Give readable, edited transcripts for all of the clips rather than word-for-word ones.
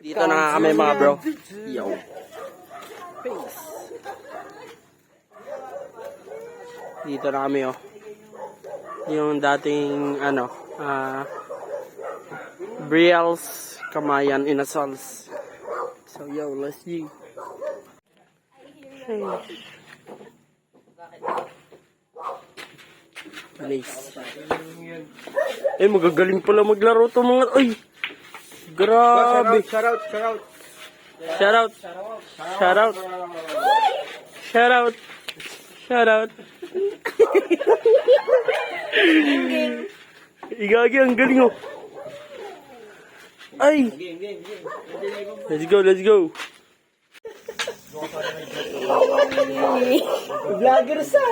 Dito na nga kami mga bro. Yo. Peace. Dito na kami oh. Yung dating ano, Briels, Kamayan, Inasals. So yo, let's see. Hey. Nice. Eh, magagaling pala maglaro to mga... Ay! Grabe! Shout out! Shout out! Shout out! Shout out! Shout out! Igagi, ang galing oh! Ay! Let's go, let's go! Vlogger sa!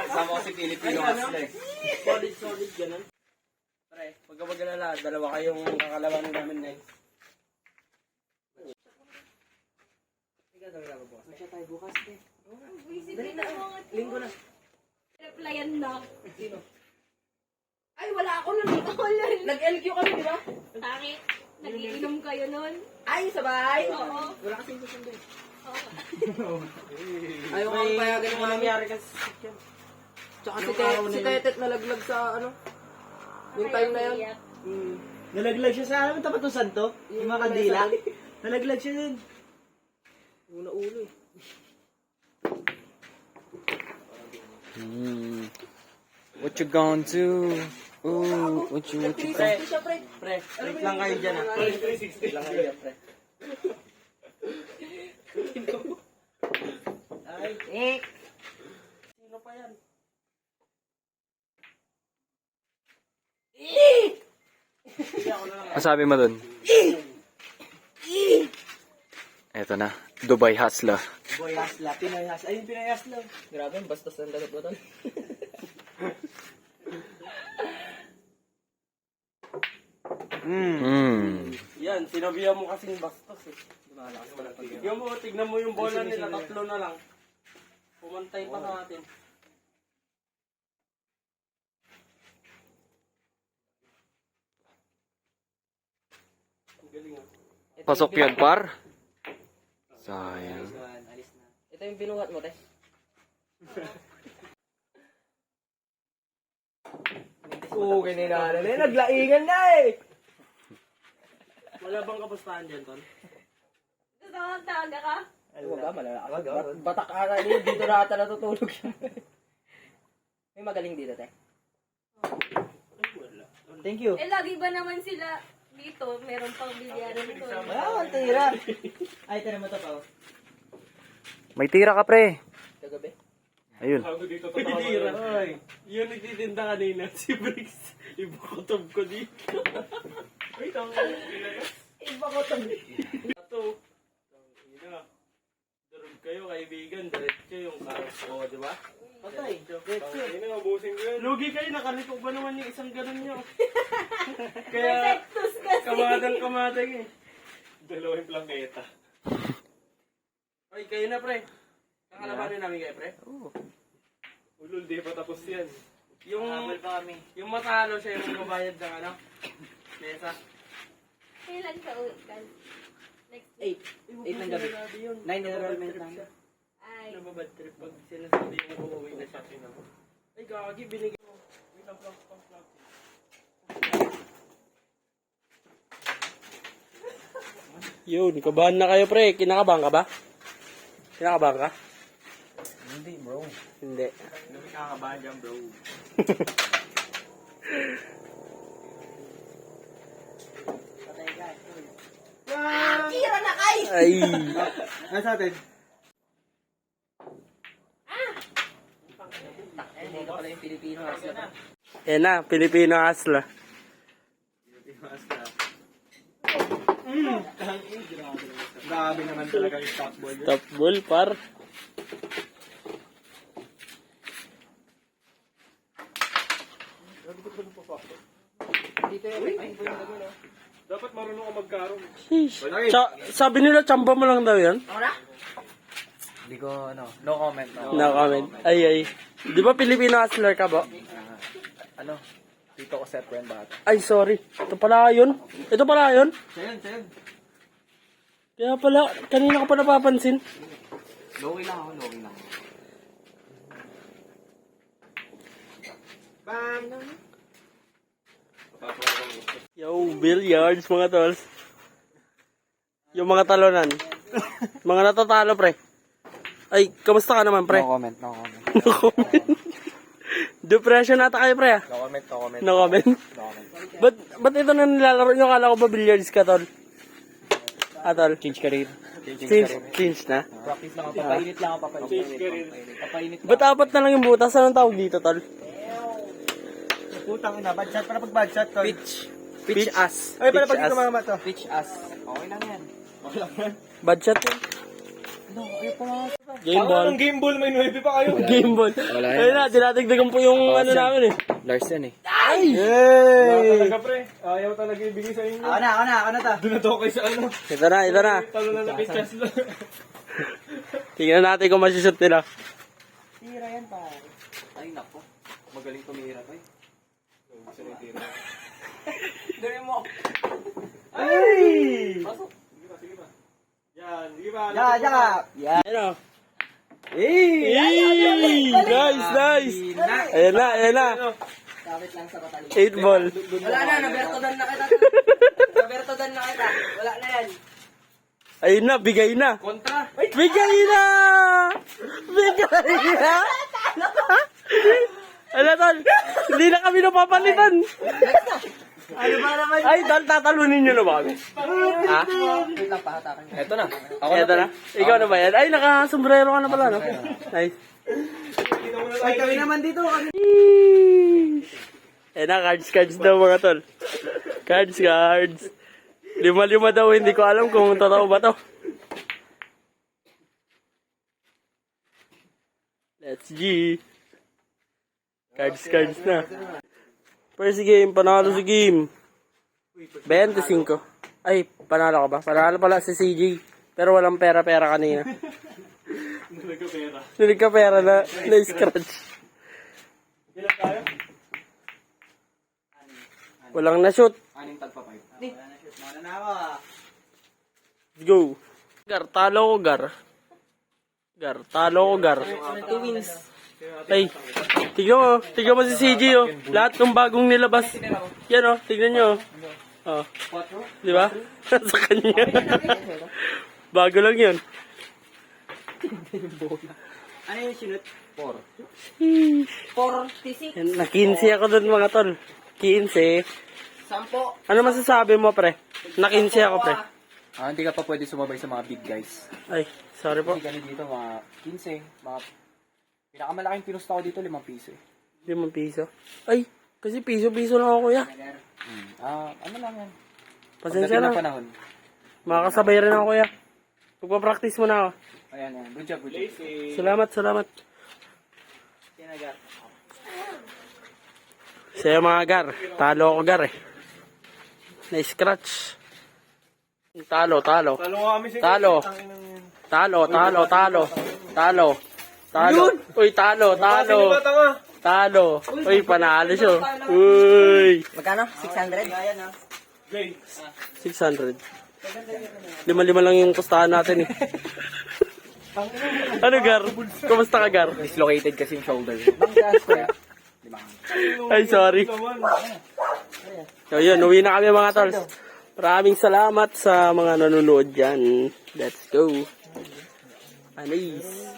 Sama ko si Pilipino Hustler. Solid, ganun. Pre, pagka mag-alala, dalawa kayong kakalaban namin na yun. Masya tayo bukas eh. Linggo na. Replyan na. Sino? Ay, wala ako nun. Nag-LQ kami, di ba? Bakit? Nagiinom kayo nun? Ay, sabay! Oo. Wala kasing susundo eh. Ayaw ko payagan ng nangyari kasi. Tsaka si Tetet nalaglag sa ano? Yung time na yun. Nalaglag siya sa ano, tapat ng santo? Yung mga kandila? Nalaglag siya dun. Una-ulo eh. What you gonna do? Ooh, what you Pre, wait lang kayo dyan ah. Wait lang kayo dyan, pre. Ay, sino pa yan? Masabi mo dun? Eto na, Dubai Hustler. Boy Hasla, Pinoy Hasla. Ayun, Pinoy Hasla. Grabe, bastos ng dagat mo tol. Yan, sinabihan mo kasing bastos eh. Tignan mo yung bola nila, tatlo na lang. Pumantay pa sa atin. Ang galing ah. Pasok yun, par. Sayang. Ito yung binuhat mo, te. Oo, kinilala na. Naglaingan na eh! Wala bang kapustahan dyan, Ton? Tawag-tawaga ka? Huwag ka, malalakag. Batak ata niyo, dito na ata natutulog siya. May magaling dito, te. Thank you. Eh, lagi ba naman sila dito? Meron pang bilyaran dito. Ah, ang tira. Ay, tira mo to pa. May tira ka, pre. Kagabi. Ayun. Pidira. Yun nagtitinda kanina, si Briggs. Ibukotob ko dito. Wait, ang Ibakotan. Ito. Durog kayo, kaibigan. Diretso yung karas ko, di ba? Patay. Lugi kayo, nakaliko ba naman yung isang ganun nyo? Kaya, kamadang eh. Dalawang plangeta. Ay, kayo na, pre. Kakalabanin namin kayo, pre. Ulul, di pa tapos yan. Yung matalo siya yung magbabayad ng ano? Mesa. Kailan ka uwi? Next 8 ng gabi. 9 enrollment lang. Ay. Nababad trip pag sinasabi yung uuwi na siya. Ay, gagi, binigyan mo. Wait lang, plug. Yun, kabahan na kayo, pre. Kinakabahan ka ba? Kinakabahan ka? Hindi, bro. Hindi. Hindi kakabahan dyan, bro. Tira na kay! Ay. Ano sa atin? Dito pala yung Pilipino hustler. Yan na, Pilipino Hustler. Grabe naman talaga yung top ball. Top ball, par. Dito yung Dapat marunong ka magkarong. Sabi nila, tsamba mo lang daw yan. Ako na? Hindi ko, no comment. No comment. Ay. Di ba Filipino hustler ka ba? Dito ko sa friend bata. Ay, sorry. Ito pala yun. Siya yun. Kaya pala, kanina ko pa napapansin. Lowy lang. Bang! Yo, billiards mga tols. Yung mga talonan. Mga natatalo, pre. Ay, kamusta ka naman, pre? No comment. No comment. Depression nata kayo, pre, ah. No comment. No comment. Ba't ito na nilalaro nyo? Kala ko ba billiards ka, tol? Tol? Change career. Change na? Practice lang ako. Papainit lang ako. Papainit. Ba't apat na lang yung butas? Anong tawag dito, tol? Putang ina, bad shot. Para pag bad shot, tol. Pitch ass. Ay, para Pitch pag ass. dito mga mato. Pitch us. Okay lang yan. Bad shot yun. Game ball. Anong game ball? May 9 pa kayo. Game ball. Wala yan. Ayun na, dinadagdagan po yung ano namin eh. Lars yan eh. Wala talaga pre. Ayaw talaga ibigay sa inyo. Ako na ta. Doon na to kayo sa ano. Ito na. Talo na pitchas lang. Tingnan natin kung masushoot nila. Tira yan, pare. Ay, nako. Magaling tumira pa eh. Dali mo. Yan, sige ba? Ya. Ayun o. Nice. Ayan na. Kapit lang sa katali. 8 ball. Wala na, nabertodan na kita. Wala na yan. Ayun na, bigay na. Kontra. Bigay na! Ano tol? Hindi na kami napapalitan. Ano ba naman? Ay, tol, tatalunin nyo na ba kami? Ha? Wait lang, pahatakan ko. Eto na. Eto na. Ikaw na ba yan? Ay, naka-sombrero ka na pala, no? Nice. Ay, kami naman dito. Eh na, cards daw mga tol. Cards. 5 daw, hindi ko alam kung totoo ba to. Let's G. Cards na. First game, panalo si game. 25. Ay, panalo ka ba? Panalo pala si CJ. Pero walang pera kanina. Nilig ka pera na scratch. Ilan tayo? Walang na-shoot. Aning tagpa 5. Mana na ako. Let's go. Gar, talo ko, Gar. Talo ko, Gar. 2 wins. Ay, tignan mo si CJ, oh. Lahat ng bagong nilabas. Yan, oh, tignan nyo. Oh. Di ba? Sa kanya. Bago lang yun. Ano yung sinut? 46. Na 15 ako dun, mga tol. 15. 10. Ano masasabi mo, pre? Na 15 ako, pre. Hindi ka pa pwede sumabay sa mga big guys. Ay, sorry po. Kasi kami dito mga 15. Pinakamalaking pinusta ko dito 5 piso eh. 5 piso. Ay, kasi piso-piso lang ako, kuya. Ano lang yan. Pasensya Pagdating ng na. panahon. Makakasabay rin ako, kuya. Pagpa-practice mo na ako. Ayan. Good job. Salamat. Sa'yo mga Gar. Talo ako, Gar, eh. Na-scratch. Talo. Talo nga kami si Talo. Uy, talo. Uy, panalo siya. Uy. Magkano? 600? Jay. 600. 5 lang yung pustahan natin, eh. Ano, Gar? Kumusta ka, Gar? Dislocated kasi yung shoulder. Kaya, Ay, sorry. So, yun. Uwi na kami, mga tol. Maraming salamat sa mga nanonood dyan. Let's go. Anis.